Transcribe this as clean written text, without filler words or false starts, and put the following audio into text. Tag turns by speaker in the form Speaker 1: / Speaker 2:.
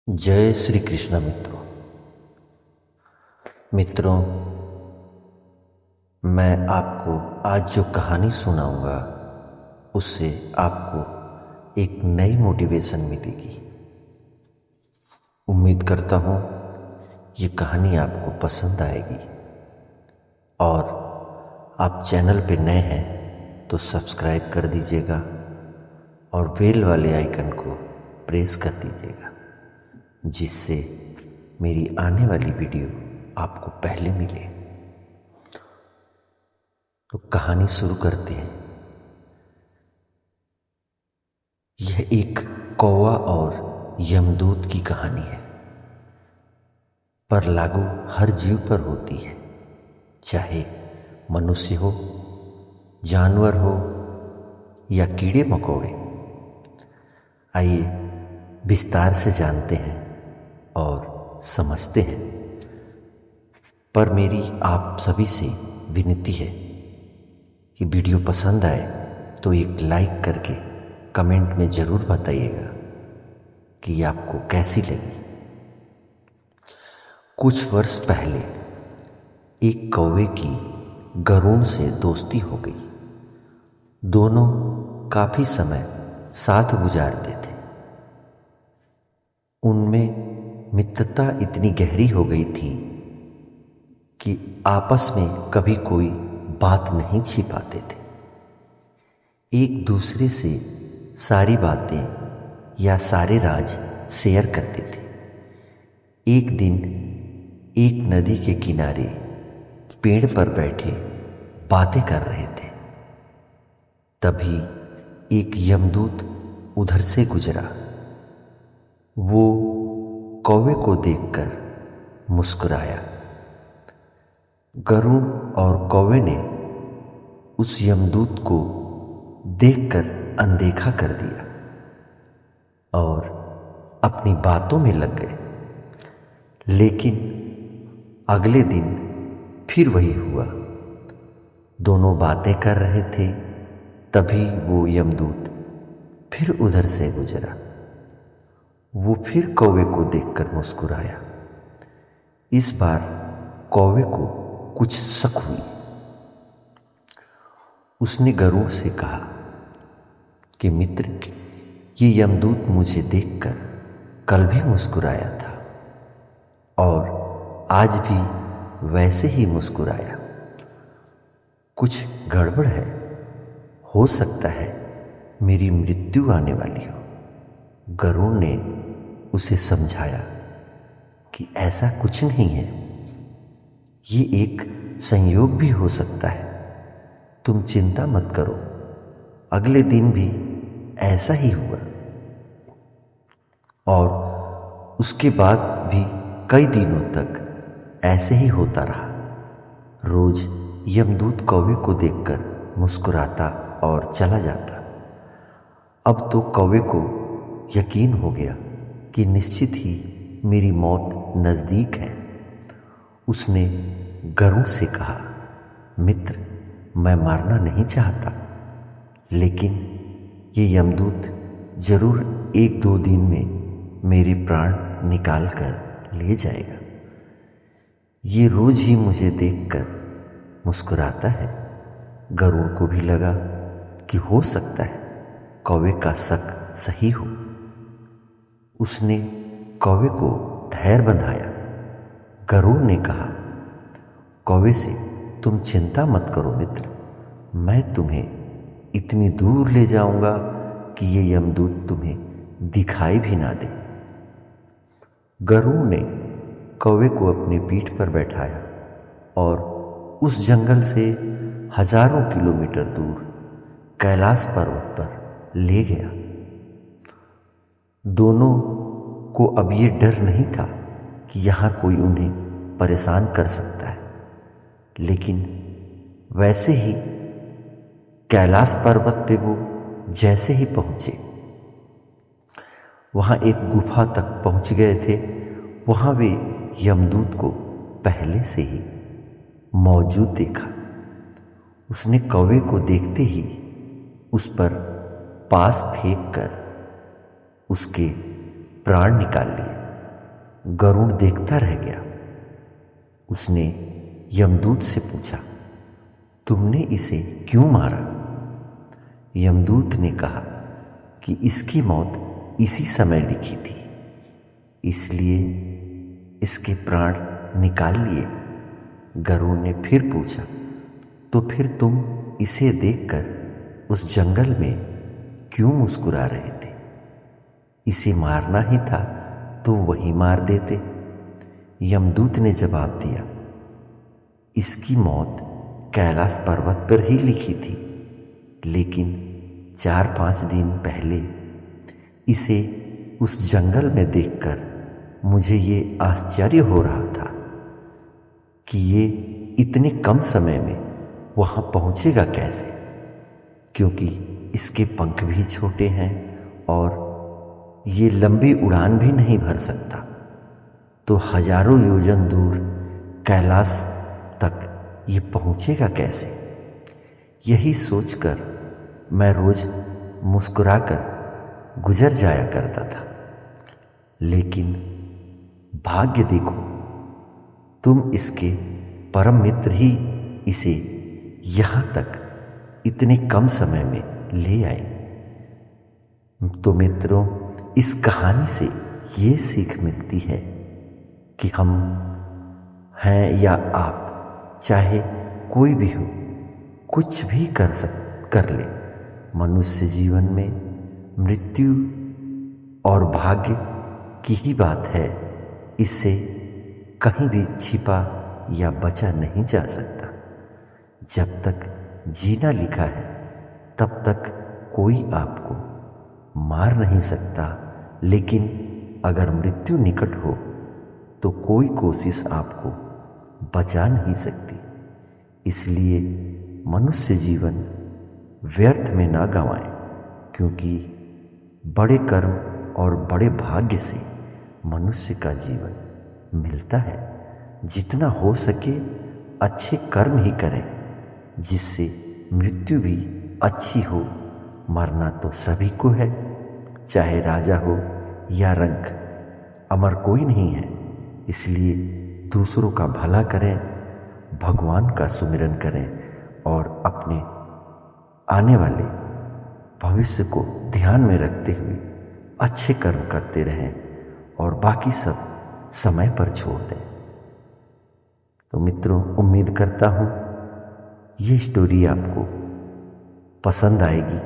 Speaker 1: जय श्री कृष्ण मित्रों, मैं आपको आज जो कहानी सुनाऊंगा उससे आपको एक नई मोटिवेशन मिलेगी। उम्मीद करता हूँ ये कहानी आपको पसंद आएगी और आप चैनल पे नए हैं तो सब्सक्राइब कर दीजिएगा और बेल वाले आइकन को प्रेस कर दीजिएगा, जिससे मेरी आने वाली वीडियो आपको पहले मिले। तो कहानी शुरू करते हैं। यह एक कौवा और यमदूत की कहानी है, पर लागू हर जीव पर होती है, चाहे मनुष्य हो, जानवर हो या कीड़े मकोड़े। आइए विस्तार से जानते हैं और समझते हैं। पर मेरी आप सभी से विनती है कि वीडियो पसंद आए तो एक लाइक करके कमेंट में ज़रूर बताइएगा कि आपको कैसी लगी। कुछ वर्ष पहले एक कौवे की गरुड़ से दोस्ती हो गई। दोनों काफ़ी समय साथ गुजारते थे। उनमें मित्रता इतनी गहरी हो गई थी कि आपस में कभी कोई बात नहीं छिपाते थे। एक दूसरे से सारी बातें या सारे राज शेयर करते थे। एक दिन एक नदी के किनारे पेड़ पर बैठे बातें कर रहे थे। तभी एक यमदूत उधर से गुजरा। वो कौवे को देखकर मुस्कुराया। गरुड़ और कौवे ने उस यमदूत को देखकर अनदेखा कर दिया और अपनी बातों में लग गए। लेकिन अगले दिन फिर वही हुआ। दोनों बातें कर रहे थे, तभी वो यमदूत फिर उधर से गुजरा। वो फिर कौवे को देखकर मुस्कुराया। इस बार कौवे को कुछ शक हुई। उसने गरुड़ से कहा कि मित्र, ये यमदूत मुझे देखकर कल भी मुस्कुराया था और आज भी वैसे ही मुस्कुराया। कुछ गड़बड़ है। हो सकता है मेरी मृत्यु आने वाली हो। गरुड़ ने उसे समझाया कि ऐसा कुछ नहीं है, ये एक संयोग भी हो सकता है। तुम चिंता मत करो। अगले दिन भी ऐसा ही हुआ और उसके बाद भी कई दिनों तक ऐसे ही होता रहा। रोज यमदूत कौवे को देखकर मुस्कुराता और चला जाता। अब तो कौवे को यकीन हो गया कि निश्चित ही मेरी मौत नज़दीक है। उसने गरुड़ से कहा, मित्र, मैं मारना नहीं चाहता, लेकिन ये यमदूत जरूर 1-2 दिन में मेरे प्राण निकाल कर ले जाएगा। ये रोज ही मुझे देखकर मुस्कुराता है। गरुड़ को भी लगा कि हो सकता है कौवे का शक सही हो। उसने कौवे को धैर्य बंधाया। गरुड़ ने कहा कौवे से, तुम चिंता मत करो मित्र, मैं तुम्हें इतनी दूर ले जाऊंगा कि ये यमदूत तुम्हें दिखाई भी ना दे। गरुड़ ने कौवे को अपनी पीठ पर बैठाया और उस जंगल से हजारों किलोमीटर दूर कैलाश पर्वत पर ले गया। दोनों को अब ये डर नहीं था कि यहाँ कोई उन्हें परेशान कर सकता है। लेकिन वैसे ही कैलाश पर्वत पे वो जैसे ही पहुंचे, वहाँ एक गुफा तक पहुंच गए थे। वहाँ वे यमदूत को पहले से ही मौजूद देखा। उसने कौवे को देखते ही उस पर पास फेंक कर उसके प्राण निकाल लिए। गरुड़ देखता रह गया। उसने यमदूत से पूछा, तुमने इसे क्यों मारा? यमदूत ने कहा कि इसकी मौत इसी समय लिखी थी, इसलिए इसके प्राण निकाल लिए। गरुड़ ने फिर पूछा, तो फिर तुम इसे देखकर उस जंगल में क्यों मुस्कुरा रहे थे? इसे मारना ही था तो वही मार देते। यमदूत ने जवाब दिया, इसकी मौत कैलाश पर्वत पर ही लिखी थी, लेकिन 4-5 दिन पहले इसे उस जंगल में देखकर मुझे ये आश्चर्य हो रहा था कि ये इतने कम समय में वहाँ पहुँचेगा कैसे, क्योंकि इसके पंख भी छोटे हैं और ये लंबी उड़ान भी नहीं भर सकता, तो हजारों योजन दूर कैलाश तक ये पहुँचेगा कैसे? यही सोचकर मैं रोज मुस्कुराकर गुजर जाया करता था। लेकिन भाग्य देखो, तुम इसके परम मित्र ही इसे यहाँ तक इतने कम समय में ले आए। तो मित्रों, इस कहानी से ये सीख मिलती है कि हम हैं या आप, चाहे कोई भी हो, कुछ भी कर ले, मनुष्य जीवन में मृत्यु और भाग्य की ही बात है। इससे कहीं भी छिपा या बचा नहीं जा सकता। जब तक जीना लिखा है तब तक कोई आपको मार नहीं सकता, लेकिन अगर मृत्यु निकट हो तो कोई कोशिश आपको बचा नहीं सकती। इसलिए मनुष्य जीवन व्यर्थ में ना गंवाएं, क्योंकि बड़े कर्म और बड़े भाग्य से मनुष्य का जीवन मिलता है। जितना हो सके अच्छे कर्म ही करें, जिससे मृत्यु भी अच्छी हो। मरना तो सभी को है, चाहे राजा हो या रंक, अमर कोई नहीं है। इसलिए दूसरों का भला करें, भगवान का सुमिरन करें और अपने आने वाले भविष्य को ध्यान में रखते हुए अच्छे कर्म करते रहें और बाकी सब समय पर छोड़ दें। तो मित्रों, उम्मीद करता हूँ ये स्टोरी आपको पसंद आएगी